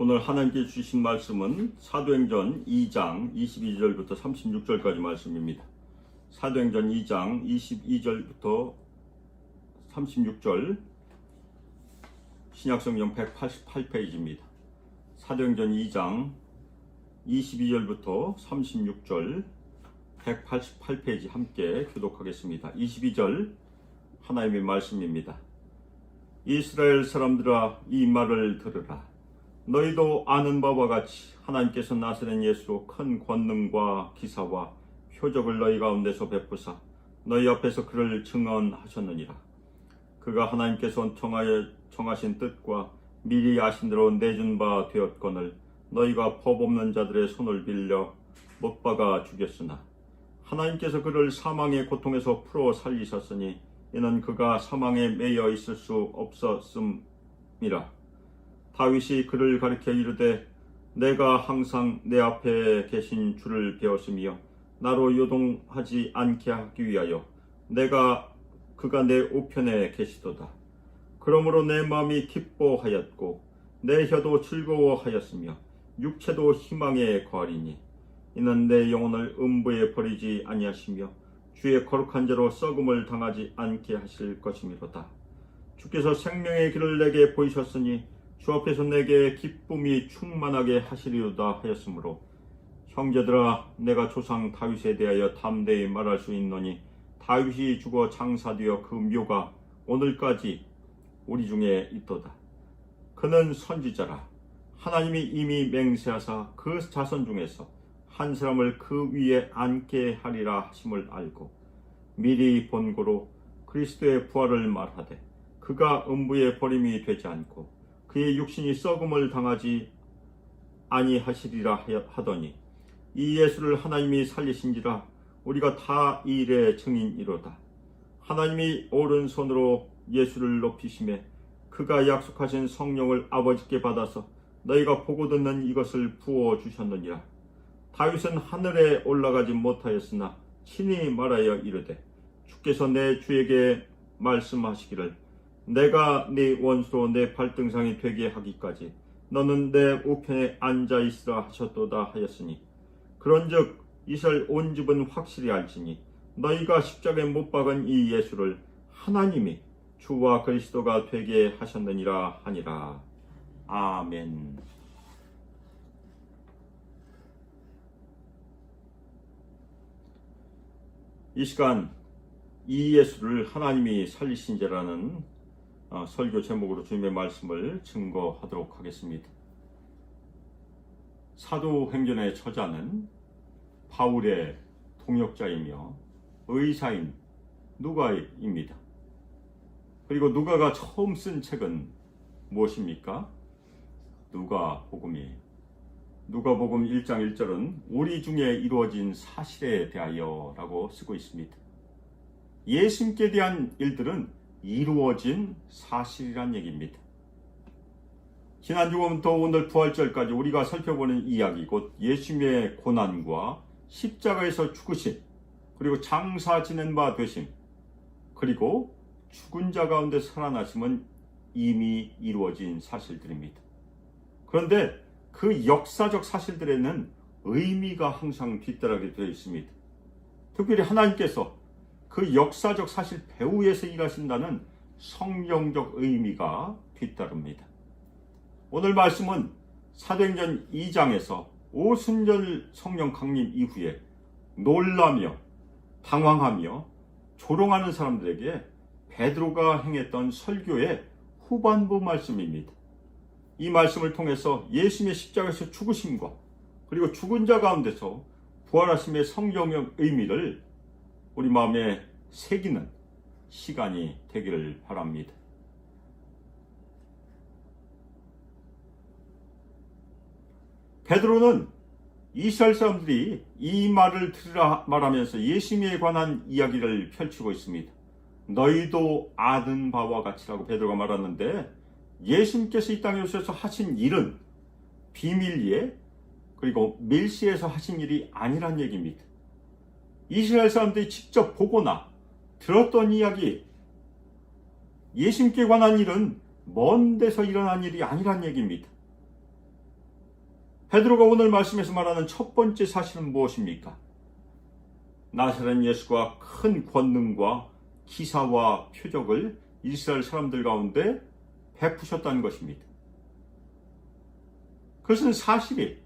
오늘 하나님께 주신 말씀은 사도행전 2장 22절부터 36절까지 말씀입니다. 사도행전 2장 22절부터 36절, 신약성경 188페이지입니다. 사도행전 2장 22절부터 36절 188페이지 함께 교독하겠습니다. 22절 하나님의 말씀입니다. 이스라엘 사람들아, 이 말을 들으라. 너희도 아는 바와 같이 하나님께서 나사렛 예수로 큰 권능과 기사와 표적을 너희 가운데서 베푸사 너희 앞에서 그를 증언하셨느니라. 그가 하나님께서 정하신 뜻과 미리 아신 대로 내준 바 되었거늘 너희가 법 없는 자들의 손을 빌려 못 박아 죽였으나 하나님께서 그를 사망의 고통에서 풀어 살리셨으니 이는 그가 사망에 매여 있을 수 없었음이라. 다윗이 그를 가리켜 이르되 내가 항상 내 앞에 계신 주를 배웠으며 나로 요동하지 않게 하기 위하여 그가 내 우편에 계시도다. 그러므로 내 마음이 기뻐하였고 내 혀도 즐거워하였으며 육체도 희망에 거하리니 이는 내 영혼을 음부에 버리지 아니하시며 주의 거룩한 자로 썩음을 당하지 않게 하실 것이미로다. 주께서 생명의 길을 내게 보이셨으니 주 앞에서 내게 기쁨이 충만하게 하시리로다 하였으므로 형제들아, 내가 조상 다윗에 대하여 담대히 말할 수 있노니 다윗이 죽어 장사되어 그 묘가 오늘까지 우리 중에 있도다. 그는 선지자라. 하나님이 이미 맹세하사 그 자손 중에서 한 사람을 그 위에 앉게 하리라 하심을 알고 미리 본고로 그리스도의 부활을 말하되 그가 음부에 버림이 되지 않고 그의 육신이 썩음을 당하지 아니하시리라 하더니 이 예수를 하나님이 살리신지라 우리가 다 이 일의 증인이로다. 하나님이 오른손으로 예수를 높이시매 그가 약속하신 성령을 아버지께 받아서 너희가 보고 듣는 이것을 부어주셨느니라. 다윗은 하늘에 올라가지 못하였으나 친히 말하여 이르되 주께서 내 주에게 말씀하시기를 내가 네 원수로 내 발등상이 되게 하기까지 너는 내 우편에 앉아있으라 하셨도다 하였으니 그런즉 이스라엘 온 집은 확실히 알지니 너희가 십자가에 못 박은 이 예수를 하나님이 주와 그리스도가 되게 하셨느니라 하니라. 아멘. 이 시간 이 예수를 하나님이 살리신 자라는 설교 제목으로 주님의 말씀을 증거하도록 하겠습니다. 사도행전의 저자는 바울의 동역자이며 의사인 누가입니다. 그리고 누가가 처음 쓴 책은 무엇입니까? 누가복음이에요. 누가복음 1장 1절은 우리 중에 이루어진 사실에 대하여 라고 쓰고 있습니다. 예수님께 대한 일들은 이루어진 사실이란 얘기입니다. 지난주부터 오늘 부활절까지 우리가 살펴보는 이야기, 곧 예수님의 고난과 십자가에서 죽으심, 그리고 장사 지낸 바 되심, 그리고 죽은 자 가운데 살아나심은 이미 이루어진 사실들입니다. 그런데 그 역사적 사실들에는 의미가 항상 뒤따르게 되어 있습니다. 특별히 하나님께서 그 역사적 사실 배후에서 일하신다는 성경적 의미가 뒤따릅니다. 오늘 말씀은 사도행전 2장에서 오순절 성령 강림 이후에 놀라며 당황하며 조롱하는 사람들에게 베드로가 행했던 설교의 후반부 말씀입니다. 이 말씀을 통해서 예수님의 십자가에서 죽으심과 그리고 죽은 자 가운데서 부활하심의 성경적 의미를 우리 마음에 새기는 시간이 되기를 바랍니다. 베드로는 이스라엘 사람들이 이 말을 들으라 말하면서 예수님에 관한 이야기를 펼치고 있습니다. 너희도 아는 바와 같이라고 베드로가 말하는데 예수님께서 이 땅에 오셔서 하신 일은 비밀리에 그리고 밀시에서 하신 일이 아니란 얘기입니다. 이스라엘 사람들이 직접 보거나 들었던 이야기, 예수님께 관한 일은 먼 데서 일어난 일이 아니란 얘기입니다. 베드로가 오늘 말씀에서 말하는 첫 번째 사실은 무엇입니까? 나사렛 예수가 큰 권능과 기사와 표적을 이스라엘 사람들 가운데 베푸셨다는 것입니다. 그것은 사실이에요.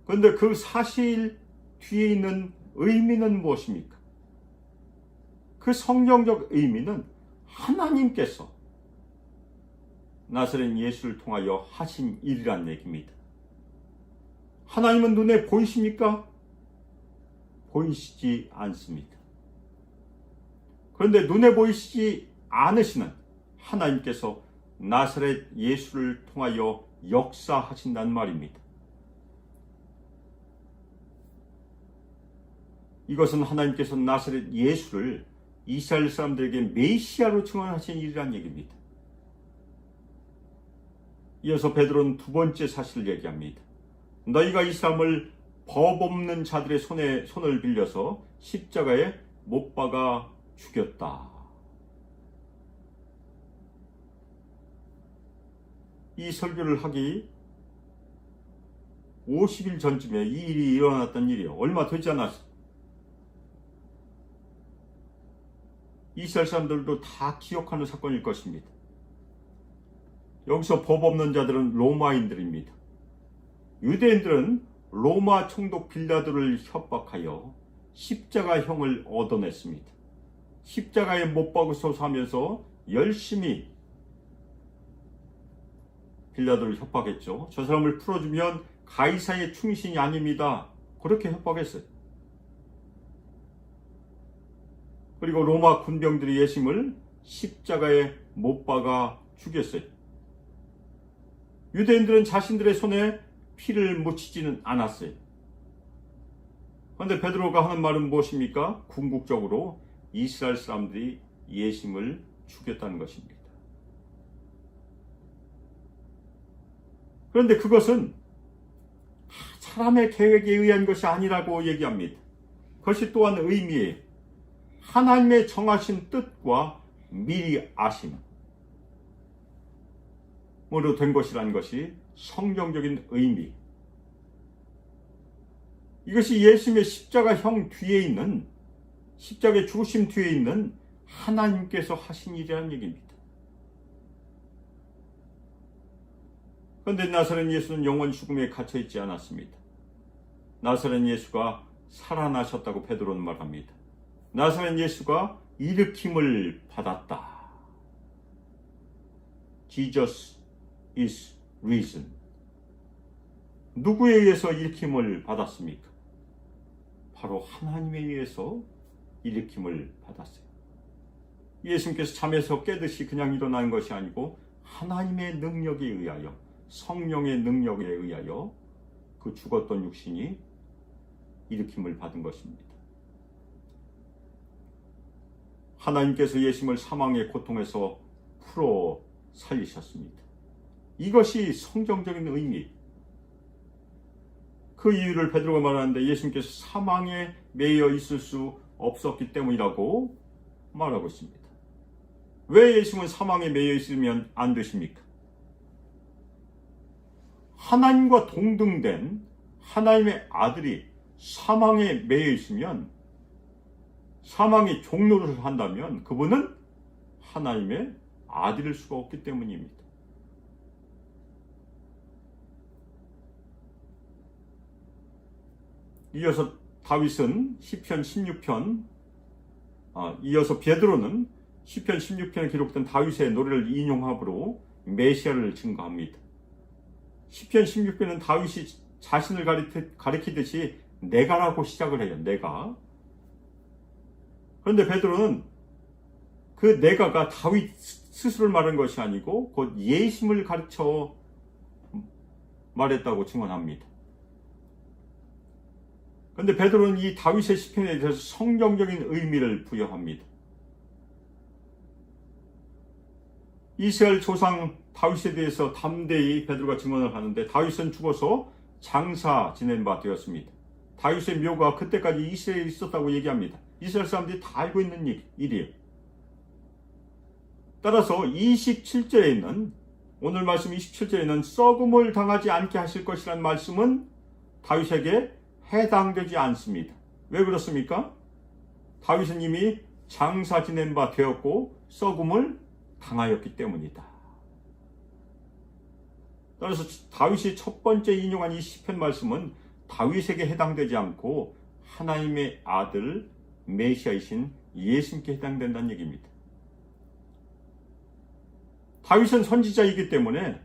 그런데 그 사실 뒤에 있는 의미는 무엇입니까? 그 성경적 의미는 하나님께서 나사렛 예수를 통하여 하신 일이란 얘기입니다. 하나님은 눈에 보이십니까? 보이시지 않습니다. 그런데 눈에 보이시지 않으시는 하나님께서 나사렛 예수를 통하여 역사하신다는 말입니다. 이것은 하나님께서 나사렛 예수를 이스라엘 사람들에게 메시아로 증언하신 일이란 얘기입니다. 이어서 베드로는 두 번째 사실을 얘기합니다. 너희가 이 사람을 법 없는 자들의 손을 빌려서 십자가에 못 박아 죽였다. 이 설교를 하기 50일 전쯤에 이 일이 일어났던 일이에요. 얼마 되지 않았어요. 이스라엘 사람들도 다 기억하는 사건일 것입니다. 여기서 법 없는 자들은 로마인들입니다. 유대인들은 로마 총독 빌라도를 협박하여 십자가형을 얻어냈습니다. 십자가에 못 박으소서 하면서 열심히 빌라도를 협박했죠. 저 사람을 풀어주면 가이사의 충신이 아닙니다. 그렇게 협박했어요. 그리고 로마 군병들이 예수님을 십자가에 못 박아 죽였어요. 유대인들은 자신들의 손에 피를 묻히지는 않았어요. 그런데 베드로가 하는 말은 무엇입니까? 궁극적으로 이스라엘 사람들이 예수님을 죽였다는 것입니다. 그런데 그것은 사람의 계획에 의한 것이 아니라고 얘기합니다. 그것이 또한 의미예요. 하나님의 정하신 뜻과 미리 아심으로 된 것이라는 것이 성경적인 의미. 이것이 예수님의 십자가형 뒤에 있는, 십자가의 죽으심 뒤에 있는 하나님께서 하신 일이라는 얘기입니다. 그런데 나사렛 예수는 영원 죽음에 갇혀 있지 않았습니다. 나사렛 예수가 살아나셨다고 베드로는 말합니다. 나사렛 예수가 일으킴을 받았다. Jesus is risen. 누구에 의해서 일으킴을 받았습니까? 바로 하나님에 의해서 일으킴을 받았어요. 예수님께서 잠에서 깨듯이 그냥 일어나는 것이 아니고 하나님의 능력에 의하여, 성령의 능력에 의하여 그 죽었던 육신이 일으킴을 받은 것입니다. 하나님께서 예수님을 사망의 고통에서 풀어 살리셨습니다. 이것이 성경적인 의미. 그 이유를 베드로가 말하는데 예수님께서 사망에 매여 있을 수 없었기 때문이라고 말하고 있습니다. 왜 예수님은 사망에 매여 있으면 안 되십니까? 하나님과 동등된 하나님의 아들이 사망에 매여 있으면, 사망이 종노릇을 한다면 그분은 하나님의 아들일 수가 없기 때문입니다. 이어서 다윗은 시편 16편, 이어서 베드로는 시편 16편에 기록된 다윗의 노래를 인용함으로 메시아를 증거합니다. 시편 16편은 다윗이 자신을 가리키듯이 내가라고 시작을 해요. 내가. 그런데 베드로는 그 내가가 다윗 스스로를 말한 것이 아니고 곧 예수님을 가르쳐 말했다고 증언합니다. 그런데 베드로는 이 다윗의 시편에 대해서 성경적인 의미를 부여합니다. 이스라엘 조상 다윗에 대해서 담대히 베드로가 증언을 하는데, 다윗은 죽어서 장사 지낸 바 되었습니다. 다윗의 묘가 그때까지 이스라엘에 있었다고 얘기합니다. 이스라엘 사람들이 다 알고 있는 일이에요. 따라서 27절에 있는 오늘 말씀 27절에는 썩음을 당하지 않게 하실 것이라는 말씀은 다윗에게 해당되지 않습니다. 왜 그렇습니까? 다윗은 이미 장사 지낸 바 되었고 썩음을 당하였기 때문이다. 따라서 다윗이 첫 번째 인용한 이 시편 말씀은 다윗에게 해당되지 않고 하나님의 아들 메시아이신 예수님께 해당된다는 얘기입니다. 다윗은 선지자이기 때문에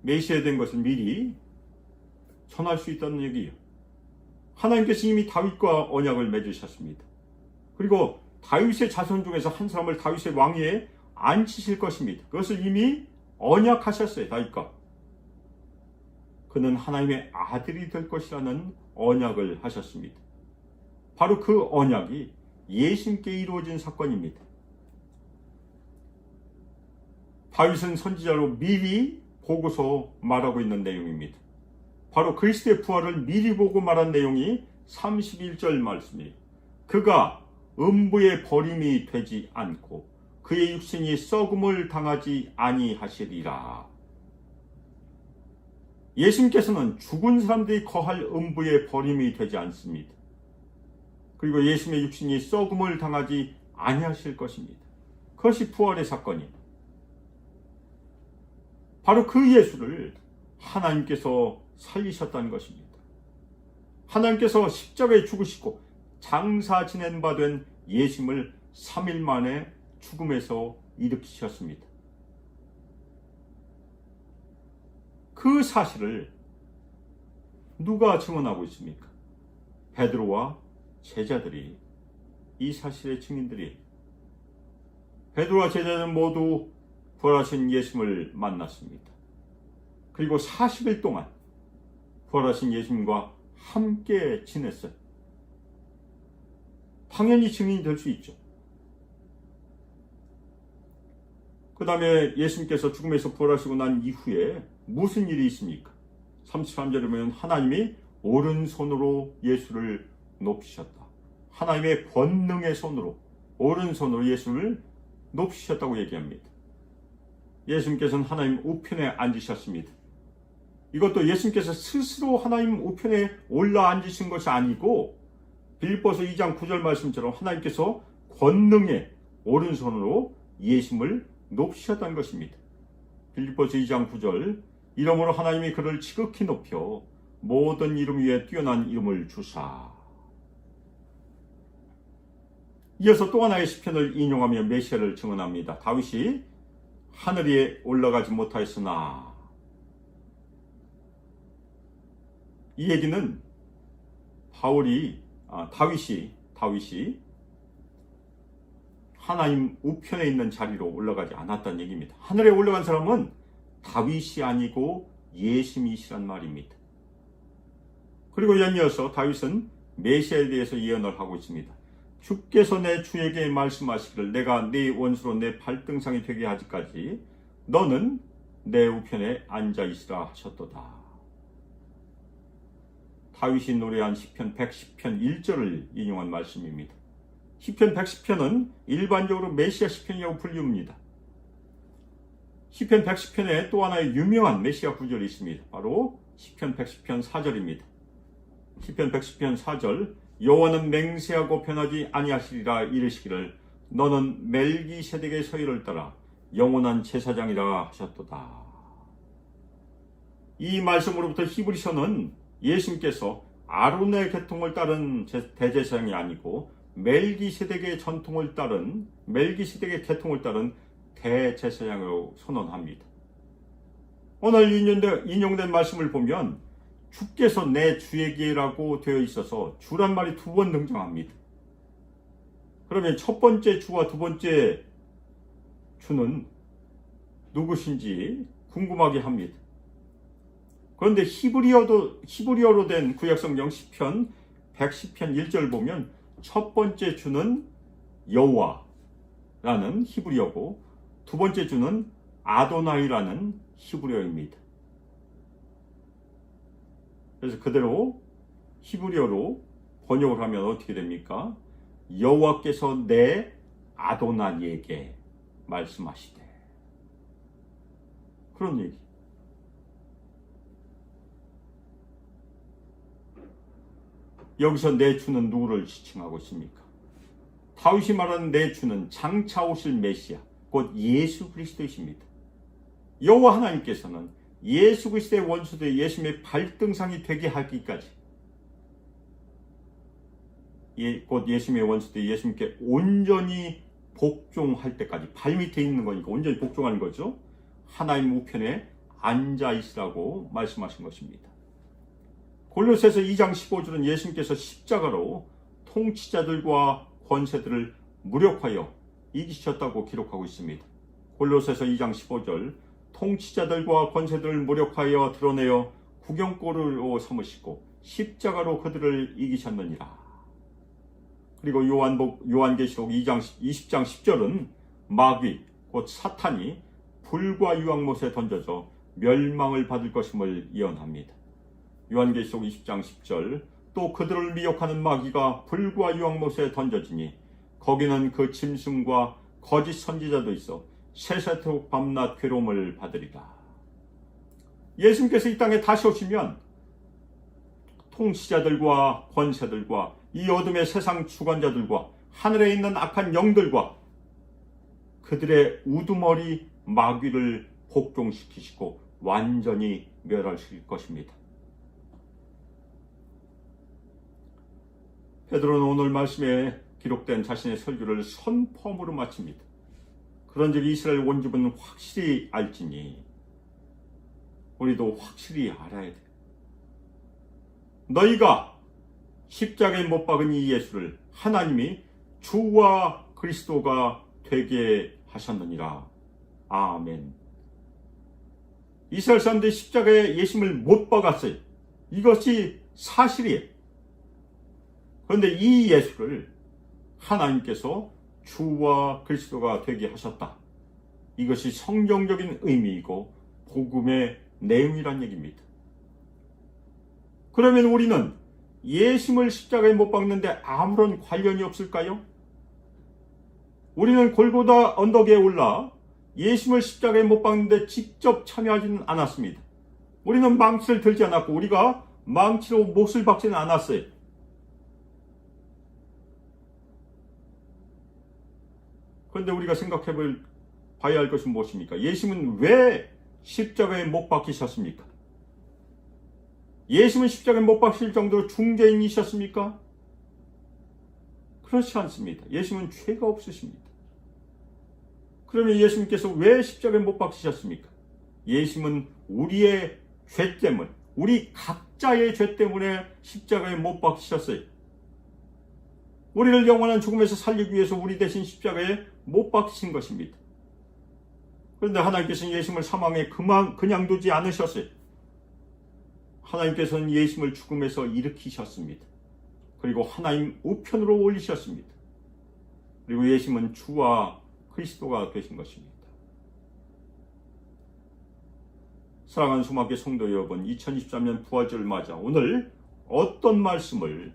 메시아 된 것을 미리 전할 수 있다는 얘기예요. 하나님께서 이미 다윗과 언약을 맺으셨습니다. 그리고 다윗의 자손 중에서 한 사람을 다윗의 왕위에 앉히실 것입니다. 그것을 이미 언약하셨어요. 다윗과. 그는 하나님의 아들이 될 것이라는 언약을 하셨습니다. 바로 그 언약이 예수님께 이루어진 사건입니다. 다윗은 선지자로 미리 보고서 말하고 있는 내용입니다. 바로 그리스도의 부활을 미리 보고 말한 내용이 31절 말씀이에요. 그가 음부의 버림이 되지 않고 그의 육신이 썩음을 당하지 아니하시리라. 예수님께서는 죽은 사람들이 거할 음부의 버림이 되지 않습니다. 그리고 예수님의 육신이 썩음을 당하지 아니하실 것입니다. 그것이 부활의 사건이에요. 바로 그 예수를 하나님께서 살리셨다는 것입니다. 하나님께서 십자가에 죽으시고 장사 지낸 바 된 예수님을 3일 만에 죽음에서 일으키셨습니다. 그 사실을 누가 증언하고 있습니까? 베드로와 제자들이 이 사실의 증인들이. 베드로와 제자들은 모두 부활하신 예수님을 만났습니다. 그리고 40일 동안 부활하신 예수님과 함께 지냈어요. 당연히 증인이 될 수 있죠. 그 다음에 예수님께서 죽음에서 부활하시고 난 이후에 무슨 일이 있습니까? 33절에 보면 하나님이 오른손으로 예수를 높이셨다. 하나님의 권능의 손으로, 오른손으로 예수를 높이셨다고 얘기합니다. 예수님께서는 하나님 우편에 앉으셨습니다. 이것도 예수님께서 스스로 하나님 우편에 올라 앉으신 것이 아니고 빌립보서 2장 9절 말씀처럼 하나님께서 권능의 오른손으로 예수님을 높이셨다는 것입니다. 빌립보서 2장 9절 이러므로 하나님이 그를 지극히 높여 모든 이름 위에 뛰어난 이름을 주사. 이어서 또 하나의 시편을 인용하며 메시아를 증언합니다. 다윗이 하늘에 올라가지 못하였으나, 이 얘기는 다윗이 하나님 우편에 있는 자리로 올라가지 않았다는 얘기입니다. 하늘에 올라간 사람은 다윗이 아니고 예수님이시란 말입니다. 그리고 연이어서 다윗은 메시아에 대해서 예언을 하고 있습니다. 주께서 내 주에게 말씀하시기를 내가 네 원수로 내 발등상이 되게 하기까지 너는 내 우편에 앉아 있으라 하셨도다. 다윗이 노래한 시편 110편 1절을 인용한 말씀입니다. 시편 110편은 일반적으로 메시아 시편이라고 불립니다. 시편 110편에 또 하나의 유명한 메시아 구절이 있습니다. 바로 시편 110편 4절입니다. 시편 110편 4절 여호와는 맹세하고 변하지 아니하시리라 이르시기를 너는 멜기세덱의 서열을 따라 영원한 제사장이라 하셨도다. 이 말씀으로부터 히브리서는 예수님께서 아론의 계통을 따른 대제사장이 아니고 멜기세덱의 계통을 따른 대제사장으로 선언합니다. 오늘 인용된 말씀을 보면 주께서 내 주에게라고 되어 있어서 주란 말이 두 번 등장합니다. 그러면 첫 번째 주와 두 번째 주는 누구신지 궁금하게 합니다. 그런데 히브리어로 된 구약성경 시편 110편 1절 보면 첫 번째 주는 여호와라는 히브리어고 두 번째 주는 아도나이라는 히브리어입니다. 그래서 그대로 히브리어로 번역을 하면 어떻게 됩니까? 여호와께서 내 아도나이에게 말씀하시되. 그런 얘기. 여기서 내 주는 누구를 지칭하고 있습니까? 다윗이 말하는 내 주는 장차 오실 메시아, 곧 예수 그리스도이십니다. 여호와 하나님께서는 예수 그리스도의 원수들 예수님의 발등상이 되게 하기까지, 곧 예수님의 원수들 예수님께 온전히 복종할 때까지, 발밑에 있는 거니까 온전히 복종하는 거죠. 하나님 우편에 앉아 있으라고 말씀하신 것입니다. 골로새서 2장 15절은 예수님께서 십자가로 통치자들과 권세들을 무력하여 이기셨다고 기록하고 있습니다. 골로새서 2장 15절, 통치자들과 권세들을 무력하여 드러내어 구경거리로 삼으시고 십자가로 그들을 이기셨느니라. 그리고 요한계시록 20장 10절은 마귀, 곧 사탄이 불과 유황못에 던져져 멸망을 받을 것임을 예언합니다. 요한계시록 20장 10절, 또 그들을 미혹하는 마귀가 불과 유황못에 던져지니 거기는 그 짐승과 거짓 선지자도 있어 세세토록 밤낮 괴로움을 받으리라. 예수님께서 이 땅에 다시 오시면 통치자들과 권세들과 이 어둠의 세상 주관자들과 하늘에 있는 악한 영들과 그들의 우두머리 마귀를 복종시키시고 완전히 멸하실 것입니다. 베드로는 오늘 말씀에 기록된 자신의 설교를 선포함으로 마칩니다. 그런즉 이스라엘 온집은 확실히 알지니 우리도 확실히 알아야 돼. 너희가 십자가에 못 박은 이 예수를 하나님이 주와 그리스도가 되게 하셨느니라. 아멘. 이스라엘 사람들이 십자가에 예수님을 못 박았어요. 이것이 사실이에요. 그런데 이 예수를 하나님께서 주와 그리스도가 되게 하셨다. 이것이 성경적인 의미이고 복음의 내용이란 얘기입니다. 그러면 우리는 예수님을 십자가에 못 박는데 아무런 관련이 없을까요? 우리는 골고다 언덕에 올라 예수님을 십자가에 못 박는데 직접 참여하지는 않았습니다. 우리는 망치를 들지 않았고 우리가 망치로 못을 박지는 않았어요. 그런데 우리가 생각해 봐야 할 것은 무엇입니까? 예수님은 왜 십자가에 못 박히셨습니까? 예수님은 십자가에 못 박힐 정도로 중죄인이셨습니까? 그렇지 않습니다. 예수님은 죄가 없으십니다. 그러면 예수님께서 왜 십자가에 못 박히셨습니까? 예수님은 우리의 죄 때문에, 우리 각자의 죄 때문에 십자가에 못 박히셨어요. 우리를 영원한 죽음에서 살리기 위해서 우리 대신 십자가에 못 박히신 것입니다. 그런데 하나님께서는 예수님을 사망에 그냥 두지 않으셨어요. 하나님께서는 예수님을 죽음에서 일으키셨습니다. 그리고 하나님 우편으로 올리셨습니다. 그리고 예수님은 주와 그리스도가 되신 것입니다. 사랑하는 소망교회 성도 여러분, 2023년 부활절을 맞아 오늘 어떤 말씀을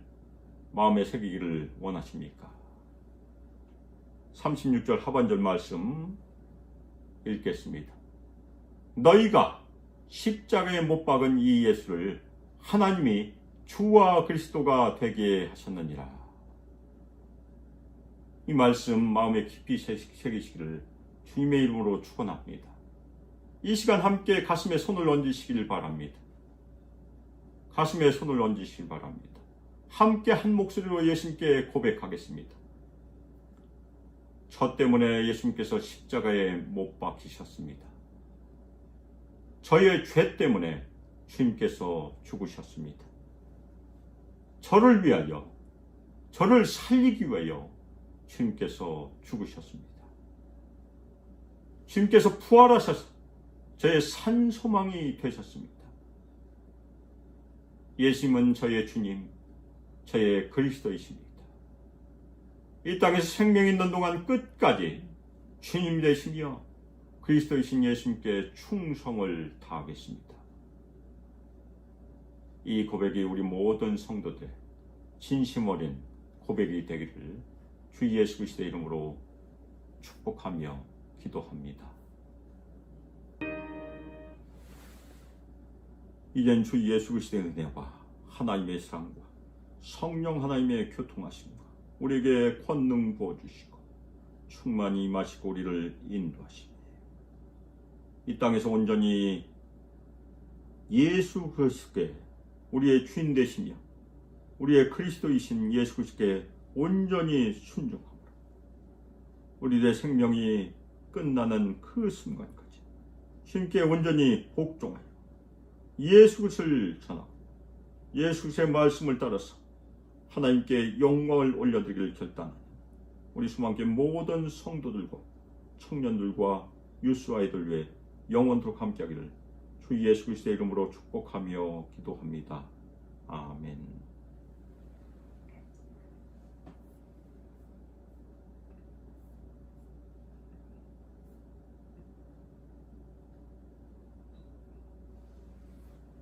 마음에 새기기를 원하십니까? 36절 하반절 말씀 읽겠습니다. 너희가 십자가에 못 박은 이 예수를 하나님이 주와 그리스도가 되게 하셨느니라. 이 말씀 마음에 깊이 새기시기를 주님의 이름으로 축원합니다. 이 시간 함께 가슴에 손을 얹으시길 바랍니다. 가슴에 손을 얹으시길 바랍니다. 함께 한 목소리로 예수님께 고백하겠습니다. 저 때문에 예수님께서 십자가에 못 박히셨습니다. 저의 죄 때문에 주님께서 죽으셨습니다. 저를 위하여, 저를 살리기 위하여 주님께서 죽으셨습니다. 주님께서 부활하셔서 저의 산소망이 되셨습니다. 예수님은 저의 주님, 저의 그리스도이십니다. 이 땅에서 생명 있는 동안 끝까지 주님 되시며 그리스도이신 예수님께 충성을 다하겠습니다. 이 고백이 우리 모든 성도들 진심 어린 고백이 되기를 주 예수 그리스도의 이름으로 축복하며 기도합니다. 이젠 주 예수 그리스도의 은혜와 하나님의 사랑과 성령 하나님의 교통하심과 우리에게 권능 부어주시고 충만히 임하시고 우리를 인도하시니 이 땅에서 온전히 예수 그리스도께 우리의 주인 되시며 우리의 그리스도이신 예수 그리스도께 온전히 순종함으로 우리의 생명이 끝나는 그 순간까지 주님께 온전히 복종하여 예수 그리스도를 전하고 예수 그리스도의 말씀을 따라서 하나님께 영광을 올려드리기를 결단하는 우리 수만교회 모든 성도들과 청년들과 유스 아이들 외에 영원토록 함께하기를 주 예수 그리스도의 이름으로 축복하며 기도합니다. 아멘.